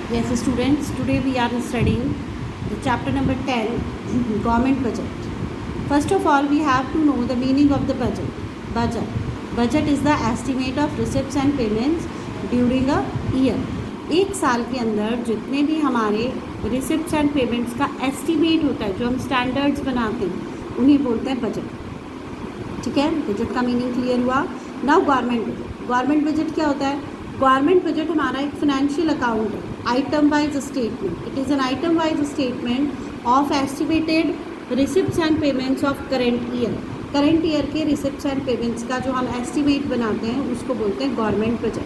Yes, students, today we are studying the chapter number 10, Government Budget. First of all, we have to know the meaning of the budget. Budget. Budget is the estimate of receipts and payments during a year. एक साल के अंदर जितने भी हमारे receipts and payments का estimate होता है, जो हम स्टैंडर्ड्स बनाते हैं, उन्हें बोलते हैं बजट. ठीक है, बजट का मीनिंग क्लियर हुआ. Now government budget. Government budget क्या होता है? गवर्नमेंट बजट हमारा एक फाइनेंशियल अकाउंट है, item wise statement. It is an item wise statement of estimated receipts and payments of current year. Current year के receipts and payments का जो हम एस्टिमेट बनाते हैं उसको बोलते हैं गवर्नमेंट बजट.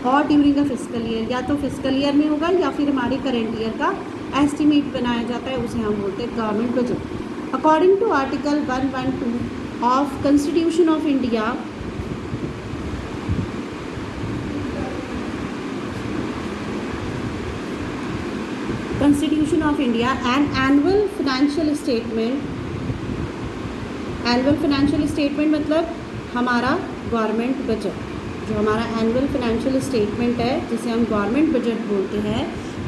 और ड्यूरिंग अ फिजिकल ईयर, या तो फिजिकल ईयर में होगा या फिर हमारे करेंट ईयर का एस्टिमेट बनाया जाता है, उसे हम बोलते हैं government budget. According to article 112 of constitution of India, Constitution of India, and annual financial statement मतलब हमारा गवर्नमेंट बजट. जो हमारा एनुअल फाइनेंशियल स्टेटमेंट है, जिसे हम गवर्नमेंट बजट बोलते हैं,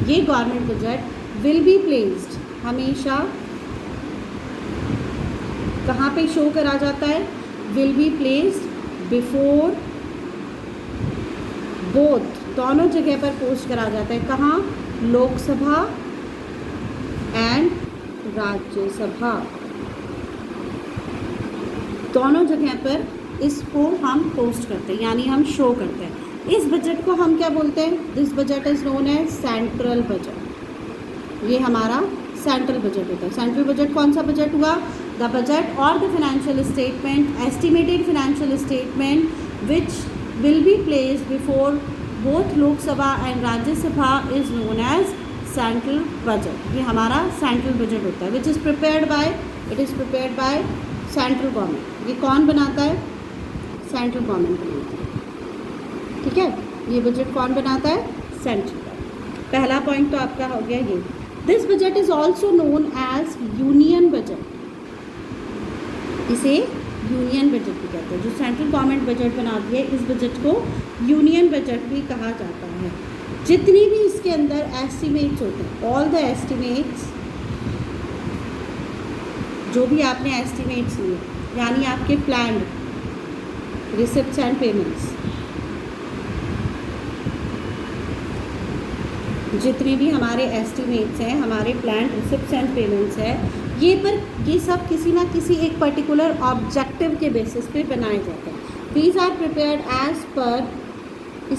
ये government budget will be placed, हमेशा कहाँ पे शो करा जाता है? Will be placed before both, दोनों जगह पर पोस्ट करा जाता है. कहाँ? लोकसभा एंड राज्यसभा, दोनों जगह पर इसको हम पोस्ट करते हैं, यानी हम शो करते हैं. इस बजट को हम क्या बोलते हैं? This budget is known as central budget. ये हमारा सेंट्रल बजट होता है. सेंट्रल बजट कौन सा बजट हुआ? द बजट और the financial statement, estimated financial statement which will be placed before both Lok Sabha and Rajya Sabha is known as central budget. ये हमारा सेंट्रल बजट होता है, which is prepared by, it is prepared by central government. ये कौन बनाता है? Central government बनाता है. ठीक है, ये बजट कौन बनाता है? सेंट्रल. पहला पॉइंट तो आपका हो गया ये. This budget is also known as union budget. इसे यूनियन बजट भी कहते हैं. जो सेंट्रल गवर्नमेंट बजट बनाती है, इस बजट को यूनियन बजट भी कहा जाता है. जितनी भी इसके अंदर एस्टिमेट्स होते हैं, ऑल द एस्टिमेट्स, जो भी आपने एस्टिमेट्स लिए, यानी आपके प्लान रिसिप्ट्स एंड पेमेंट्स, जितने भी हमारे एस्टिमेट्स हैं, हमारे प्लान रिसिप्ट्स एंड पेमेंट्स है, ये सब किसी ना किसी एक पर्टिकुलर ऑब्जेक्टिव के बेसिस पे बनाए जाते हैं. These are prepared as per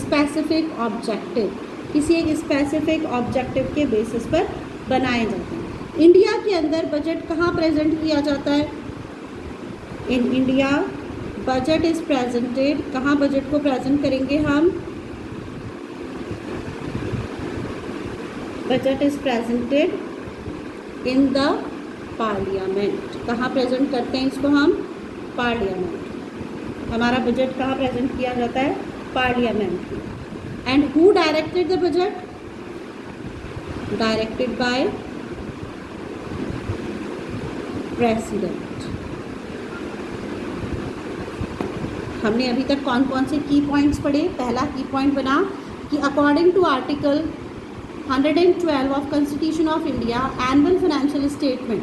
specific objective, किसी एक स्पेसिफिक ऑब्जेक्टिव के बेसिस पर बनाए जाते हैं. इंडिया के अंदर बजट कहाँ प्रेजेंट किया जाता है? In India budget is presented, कहाँ बजट को प्रेजेंट करेंगे हम? Budget is presented in the parliament. कहाँ प्रेजेंट करते हैं इसको हम? पार्लियामेंट. हमारा बजट कहाँ प्रेजेंट किया जाता है? Parliament. And who directed the budget? Directed by president. हमने अभी तक कौन कौन से की पॉइंट्स पढ़े? पहला की पॉइंट बना कि according to article 112 of constitution of India, annual financial statement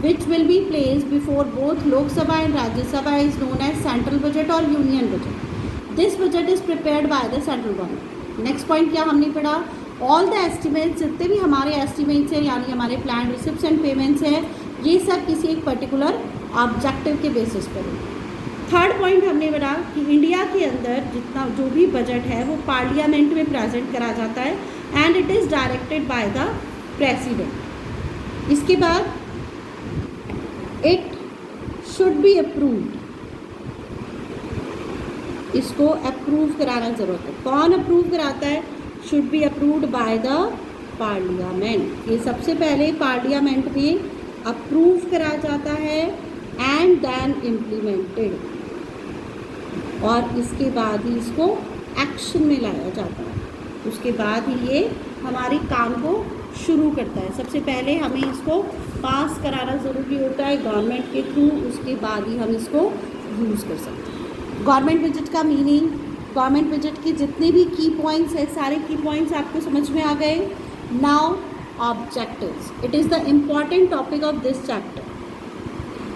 which will be placed before both Lok Sabha and Rajya Sabha is known as central budget और union budget. This budget is prepared by the central government. Next point क्या हमने पढ़ा? All the estimates, जितने भी हमारे estimates हैं, यानी हमारे प्लान रिसिप्ट्स एंड पेमेंट्स हैं, ये सब किसी एक पर्टिकुलर ऑब्जेक्टिव के बेसिस पर है. थर्ड पॉइंट हमने पढ़ा कि इंडिया के अंदर जितना जो भी बजट है वो पार्लियामेंट में प्रेजेंट करा जाता है and it is directed by the president. इसके बाद इट शुड बी अप्रूव्ड, इसको अप्रूव कराना ज़रूरत है. कौन अप्रूव कराता है? Should be approved by the parliament. ये सबसे पहले पार्लियामेंट में अप्रूव करा जाता है एंड देन इम्प्लीमेंटेड, और इसके बाद ही इसको एक्शन में लाया जाता है. उसके बाद ही ये हमारे काम को शुरू करता है. सबसे पहले हमें इसको पास कराना ज़रूरी होता है गवर्नमेंट के थ्रू, उसके बाद ही हम इसको यूज़ कर सकते हैं. गवर्नमेंट बजट का मीनिंग गवर्नमेंट बजट के जितने भी की पॉइंट्स है, सारे की पॉइंट्स आपको समझ में आ गए. Now objectives. It is the important topic of this chapter.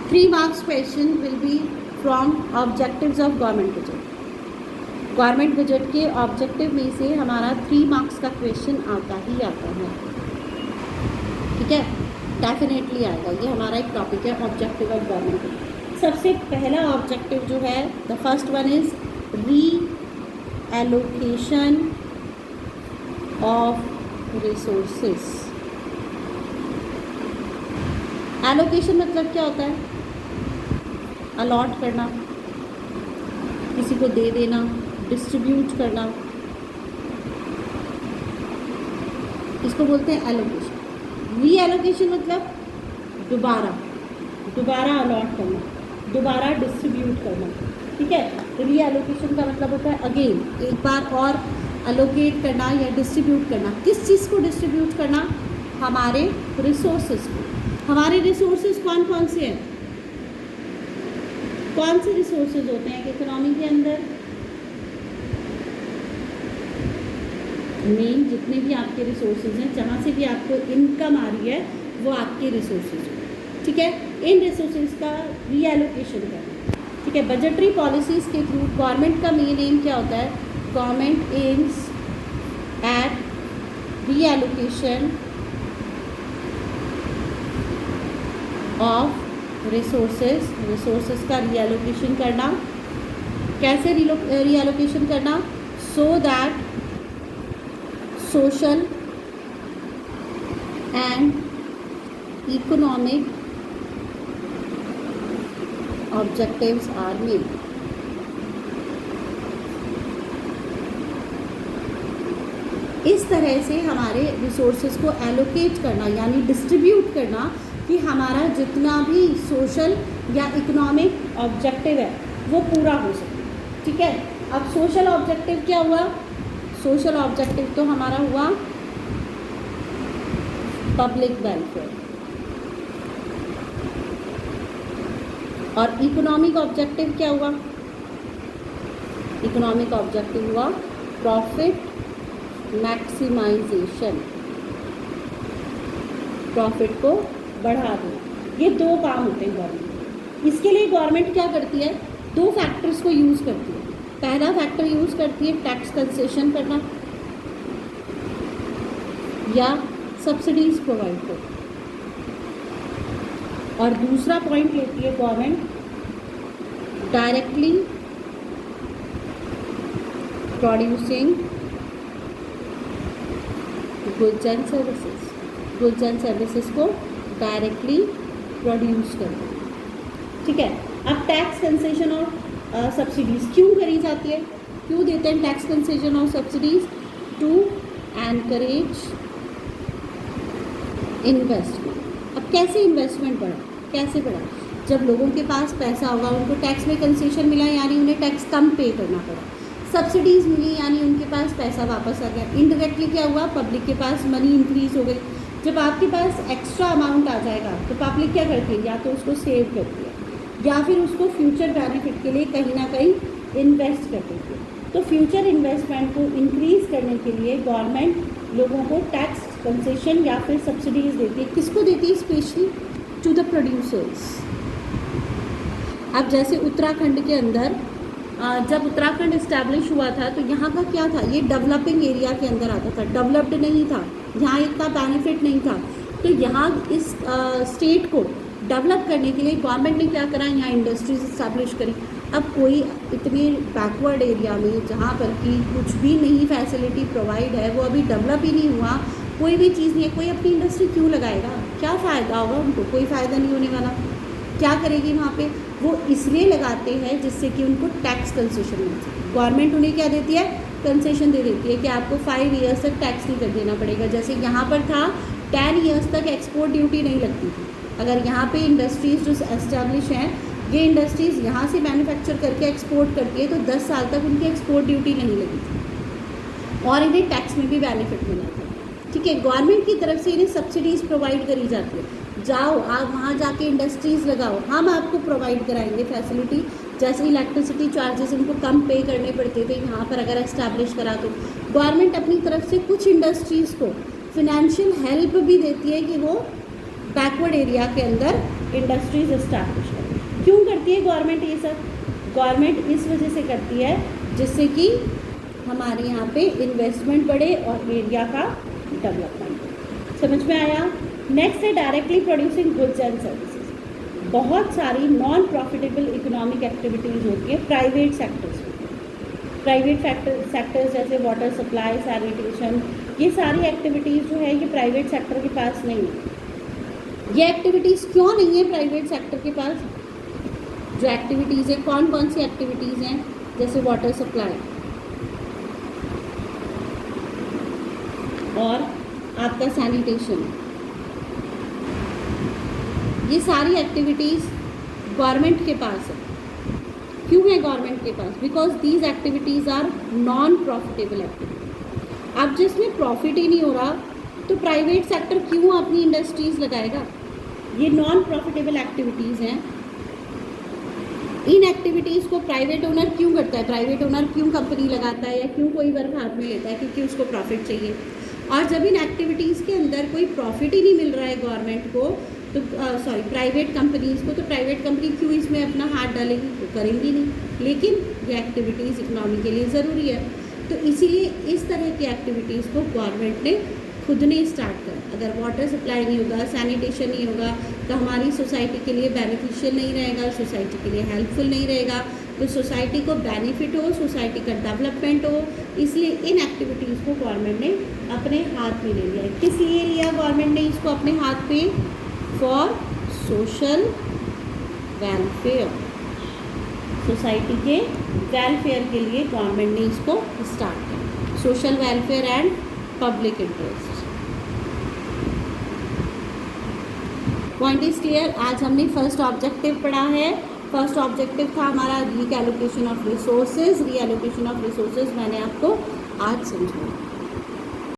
3 marks question will be from objectives of government budget. Government budget के ऑब्जेक्टिव में से हमारा 3 marks का क्वेश्चन आता ही आता है. ठीक है, डेफिनेटली आएगा. ये हमारा एक टॉपिक है ऑब्जेक्टिव ऑफ गवर्नमेंट बजट. सबसे पहला ऑब्जेक्टिव जो है, द फर्स्ट वन इज री एलोकेशन ऑफ रिसोर्सेस. एलोकेशन मतलब क्या होता है? अलॉट करना, किसी को दे देना, डिस्ट्रीब्यूट करना, इसको बोलते हैं एलोकेशन. री एलोकेशन मतलब दोबारा अलॉट करना, दोबारा डिस्ट्रीब्यूट करना. ठीक है, री एलोकेशन का मतलब होता है अगेन एक बार और अलोकेट करना या डिस्ट्रीब्यूट करना. किस चीज़ को डिस्ट्रीब्यूट करना? हमारे रिसोर्सेज को. हमारे रिसोर्सेज कौन कौन से हैं? कौन से रिसोर्सेज होते हैं इकोनॉमी के अंदर? मेन जितने भी आपके रिसोर्सेज हैं, जहाँ से भी आपको इनकम आ रही है, वो आपके रिसोर्सेज हैं. ठीक है, इन रिसोर्सेज का रीएलोकेशन करना. ठीक है, बजटरी पॉलिसीज़ के थ्रू गवर्नमेंट का मेन एम क्या होता है? Government aims at reallocation of resources का रीएलोकेशन करना. कैसे रीएलोकेशन करना? So that social and economic objectives are made. इस तरह से हमारे रिसोर्सेज को एलोकेट करना यानी डिस्ट्रीब्यूट करना कि हमारा जितना भी सोशल या इकोनॉमिक ऑब्जेक्टिव है वो पूरा हो सके. ठीक है, अब सोशल ऑब्जेक्टिव क्या हुआ? सोशल ऑब्जेक्टिव तो हमारा हुआ पब्लिक वेलफेयर, और इकोनॉमिक ऑब्जेक्टिव क्या हुआ? इकोनॉमिक ऑब्जेक्टिव हुआ प्रॉफिट मैक्सिमाइजेशन, प्रॉफिट को बढ़ा दो. ये 2 काम होते हैं गवर्नमेंट. इसके लिए गवर्नमेंट क्या करती है? 2 फैक्टर्स को यूज़ करती है. पहला फैक्टर यूज़ करती है टैक्स कंसेशन करना या सब्सिडीज प्रोवाइड करना, और दूसरा पॉइंट लेती है government directly producing goods and services. Goods and services को डायरेक्टली प्रोड्यूस करना. ठीक है, अब टैक्स कंसेशन और सब्सिडीज़ क्यों करी जाती है? क्यों देते हैं टैक्स कंसेशन और सब्सिडीज़? To encourage investment. अब कैसे इन्वेस्टमेंट बढ़ा? कैसे बढ़ा? जब लोगों के पास पैसा होगा, उनको टैक्स में कंसेशन मिला यानी उन्हें टैक्स कम पे करना पड़ा. सब्सिडीज़ मिली यानी उनके पास पैसा वापस आ गया. इनडायरेक्टली क्या हुआ? पब्लिक के पास मनी इंक्रीज हो गई. जब आपके पास एक्स्ट्रा अमाउंट आ जाएगा तो पब्लिक क्या करती है? या तो उसको सेव करती है या फिर उसको फ्यूचर बेनिफिट के लिए कहीं ना कहीं इन्वेस्ट कर देती है. तो फ्यूचर इन्वेस्टमेंट को इंक्रीज़ करने के लिए गवर्नमेंट लोगों को टैक्स कंसेशन या फिर सब्सिडीज़ देती है. किसको देती है? Specially to the producers. अब जैसे उत्तराखंड के अंदर जब उत्तराखंड इस्टेब्लिश हुआ था तो यहाँ का क्या था? ये डेवलपिंग एरिया के अंदर आता था, डेवलप्ड नहीं था, यहाँ इतना बेनिफिट नहीं था. तो यहाँ इस स्टेट को डेवलप करने के लिए गवर्नमेंट ने क्या करा? यहाँ इंडस्ट्रीज इस्टेब्लिश करी. अब कोई इतने बैकवर्ड एरिया में जहाँ पर कि कुछ भी नहीं फैसिलिटी प्रोवाइड है, वो अभी डेवलप ही नहीं हुआ, कोई भी चीज़ नहीं है, कोई अपनी इंडस्ट्री क्यों लगाएगा? क्या फ़ायदा होगा उनको? कोई फ़ायदा नहीं होने वाला. क्या करेगी वहाँ पे? वो इसलिए लगाते हैं जिससे कि उनको टैक्स कंसेशन मिल सके. गवर्नमेंट उन्हें क्या देती है? कंसेशन दे देती है कि आपको 5 ईयर्स तक टैक्स नहीं कर देना पड़ेगा. जैसे यहाँ पर था 10 ईयर्स तक एक्सपोर्ट ड्यूटी नहीं लगती थी. अगर यहाँ पे इंडस्ट्रीज़ जो एस्टेब्लिश हैं, ये इंडस्ट्रीज़ यहाँ से मैन्युफैक्चर करके एक्सपोर्ट करती है तो 10 साल तक उनकी एक्सपोर्ट ड्यूटी नहीं लगी थी और इन्हें टैक्स में भी बेनिफिट मिला था. ठीक है, गवर्नमेंट की तरफ से इन्हें सब्सिडीज़ प्रोवाइड करी जाती है. जाओ आप वहाँ जाके इंडस्ट्रीज़ लगाओ, हम आपको प्रोवाइड कराएंगे फैसिलिटी जैसे इलेक्ट्रिसिटी चार्जेस इनको कम पे करने पड़ते थे, यहाँ पर अगर एस्टैब्लिश करा तो गवर्नमेंट अपनी तरफ से कुछ इंडस्ट्रीज़ को फिनेंशियल हेल्प भी देती है कि वो बैकवर्ड एरिया के अंदर इंडस्ट्रीज इस्टेब्लिश करें। क्यों करती है गवर्नमेंट ये सब? गवर्नमेंट इस वजह से करती है जिससे कि हमारे यहाँ पे इन्वेस्टमेंट बढ़े और एरिया का डेवलपमेंट बढ़े। समझ में आया? नेक्स्ट है directly producing goods and services. बहुत सारी नॉन प्रॉफिटेबल इकोनॉमिक एक्टिविटीज़ होती है प्राइवेट सेक्टर्स में। प्राइवेट सेक्टर्स जैसे वाटर सप्लाई, सैनिटेशन, ये सारी एक्टिविटीज़ जो है ये प्राइवेट सेक्टर के पास नहीं है। ये एक्टिविटीज़ क्यों नहीं है प्राइवेट सेक्टर के पास? जो एक्टिविटीज़ है, कौन कौन सी एक्टिविटीज़ हैं? जैसे वाटर सप्लाई और आपका सैनिटेशन, ये सारी एक्टिविटीज़ गवर्नमेंट के पास है। क्यों है गवर्नमेंट के पास? Because these activities are non profitable activity. अब जिसमें प्रॉफिट ही नहीं हो रहा तो प्राइवेट सेक्टर क्यों अपनी इंडस्ट्रीज़ लगाएगा? ये नॉन प्रॉफिटेबल एक्टिविटीज़ हैं। इन एक्टिविटीज़ को प्राइवेट ओनर क्यों करता है? प्राइवेट ओनर क्यों कंपनी लगाता है या क्यों कोई वर्क हाथ में लेता है? क्योंकि उसको प्रॉफिट चाहिए। और जब इन एक्टिविटीज़ के अंदर कोई प्रॉफिट ही नहीं मिल रहा है गवर्नमेंट को तो प्राइवेट कंपनीज़ को, तो प्राइवेट कंपनी क्यों इसमें अपना हाथ डालेगी? तो करेंगी नहीं। लेकिन ये एक्टिविटीज़ इकनॉमी के लिए ज़रूरी है, तो इसीलिए इस तरह की एक्टिविटीज़ को गवर्नमेंट ने खुद ने स्टार्ट कर। अगर वाटर सप्लाई नहीं होगा, सैनिटेशन नहीं होगा, तो हमारी सोसाइटी के लिए बेनिफिशियल नहीं रहेगा, सोसाइटी के लिए हेल्पफुल नहीं रहेगा। तो सोसाइटी को बेनिफिट हो, सोसाइटी का डेवलपमेंट हो, इसलिए इन एक्टिविटीज़ को गवर्नमेंट ने अपने हाथ में ले लिया है। किस लिए लिया गवर्नमेंट ने इसको अपने हाथ पे? For social welfare. सोसाइटी के वेलफेयर के लिए गवर्नमेंट ने इसको स्टार्ट किया। Social welfare and public interest. Point is clear? आज हमने फर्स्ट ऑब्जेक्टिव पढ़ा है। फर्स्ट ऑब्जेक्टिव था हमारा reallocation of resources. Reallocation of resources मैंने आपको आज समझाया।